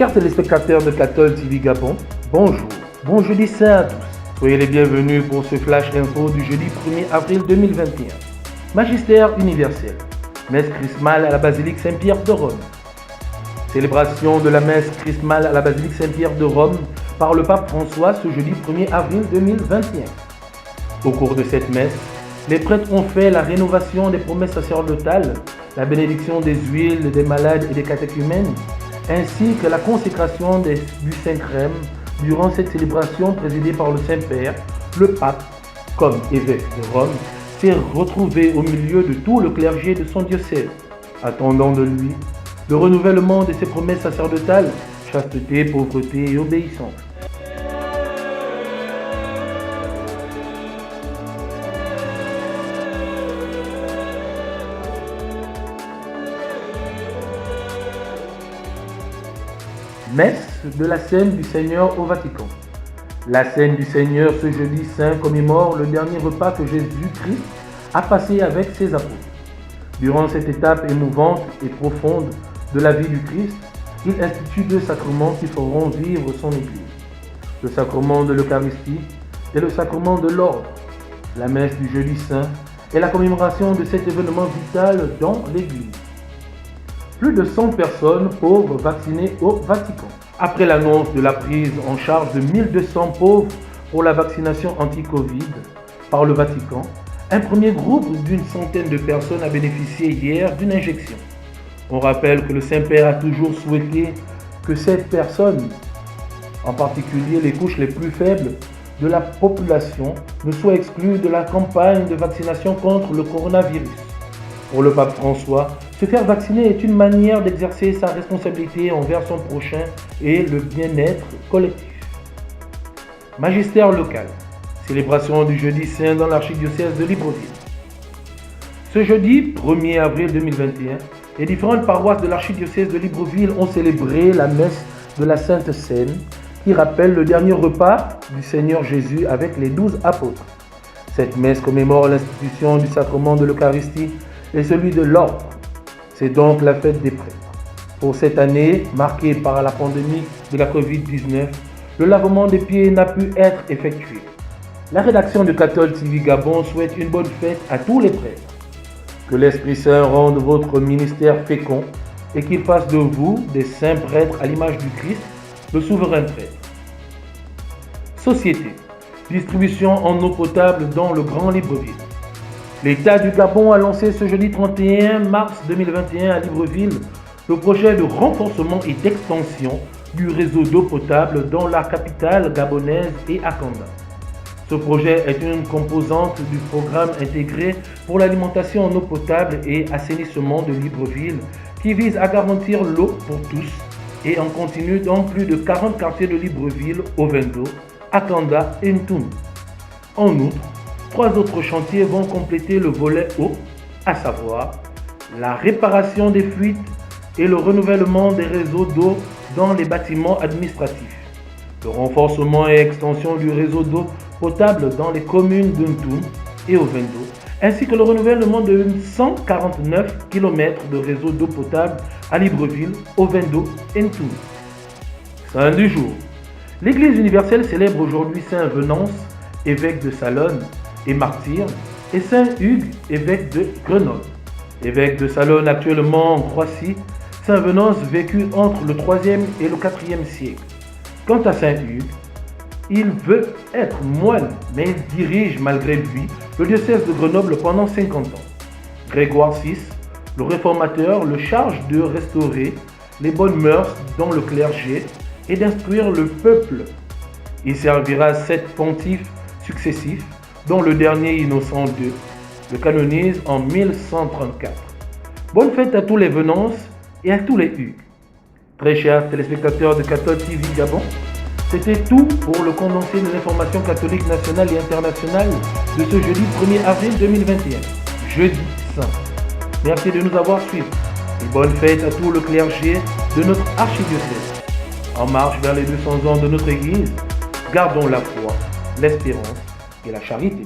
Chers téléspectateurs de Cathol TV Gabon, bonjour, bon jeudi saint à tous. Soyez les bienvenus pour ce flash info du jeudi 1er avril 2021. Magistère universel, messe chrismale à la basilique Saint-Pierre de Rome. Célébration de la messe chrismale à la basilique Saint-Pierre de Rome par le pape François ce jeudi 1er avril 2021. Au cours de cette messe, les prêtres ont fait la rénovation des promesses sacerdotales, la bénédiction des huiles, des malades et des catéchumènes, ainsi que la consécration du Saint-Crème durant cette célébration présidée par le Saint-Père. Le pape, comme évêque de Rome, s'est retrouvé au milieu de tout le clergé de son diocèse, attendant de lui le renouvellement de ses promesses sacerdotales, chasteté, pauvreté et obéissance. Messe de la Scène du Seigneur au Vatican. La Scène du Seigneur ce jeudi saint commémore le dernier repas que Jésus-Christ a passé avec ses apôtres. Durant cette étape émouvante et profonde de la vie du Christ, il institue deux sacrements qui feront vivre son Église. Le sacrement de l'Eucharistie et le sacrement de l'ordre. La messe du jeudi saint est la commémoration de cet événement vital dans l'Église. Plus de 100 personnes pauvres vaccinées au Vatican. Après l'annonce de la prise en charge de 1200 pauvres pour la vaccination anti-Covid par le Vatican, un premier groupe d'une centaine de personnes a bénéficié hier d'une injection. On rappelle que le Saint-Père a toujours souhaité que ces personnes, en particulier les couches les plus faibles de la population, ne soient exclues de la campagne de vaccination contre le coronavirus. Pour le pape François, se faire vacciner est une manière d'exercer sa responsabilité envers son prochain et le bien-être collectif. Magistère local. Célébration du jeudi saint dans l'archidiocèse de Libreville. Ce jeudi 1er avril 2021, les différentes paroisses de l'archidiocèse de Libreville ont célébré la messe de la Sainte Seine qui rappelle le dernier repas du Seigneur Jésus avec les 12 apôtres. Cette messe commémore l'institution du sacrement de l'Eucharistie et celui de l'ordre. C'est donc la fête des prêtres. Pour cette année, marquée par la pandémie de la Covid-19, le lavement des pieds n'a pu être effectué. La rédaction de Cathol TV Gabon souhaite une bonne fête à tous les prêtres. Que l'Esprit Saint rende votre ministère fécond et qu'il fasse de vous des saints prêtres à l'image du Christ, le souverain prêtre. Société. Distribution en eau potable dans le Grand Libreville. L'État du Gabon a lancé ce jeudi 31 mars 2021 à Libreville le projet de renforcement et d'extension du réseau d'eau potable dans la capitale gabonaise et à Kanda. Ce projet est une composante du programme intégré pour l'alimentation en eau potable et assainissement de Libreville qui vise à garantir l'eau pour tous et en continu dans plus de 40 quartiers de Libreville, Ovendo, Akanda et Ntoum. En outre, 3 autres chantiers vont compléter le volet eau, à savoir la réparation des fuites et le renouvellement des réseaux d'eau dans les bâtiments administratifs, le renforcement et extension du réseau d'eau potable dans les communes de Ntoum et Ovendo, ainsi que le renouvellement de 149 km de réseau d'eau potable à Libreville, Ovendo et Ntoum. Saint du jour. L'Église universelle célèbre aujourd'hui Saint Venance, évêque de Salonne et martyr, et Saint Hugues, évêque de Grenoble. Évêque de Salonne actuellement en Croatie, Saint Venance vécut entre le 3e et le 4e siècle. Quant à Saint Hugues, il veut être moine, mais il dirige malgré lui le diocèse de Grenoble pendant 50 ans. Grégoire VI, le réformateur, le charge de restaurer les bonnes mœurs dans le clergé et d'instruire le peuple. Il servira 7 pontifes successifs, dont le dernier Innocent II le canonise en 1134. Bonne fête à tous les Venances et à tous les Hugues. Très chers téléspectateurs de Cathol TV Gabon, c'était tout pour le condensé des informations catholiques nationales et internationales de ce jeudi 1er avril 2021, jeudi saint. Merci de nous avoir suivis et bonne fête à tout le clergé de notre archidiocèse. En marche vers les 200 ans de notre Église, gardons la foi, l'espérance et la charité.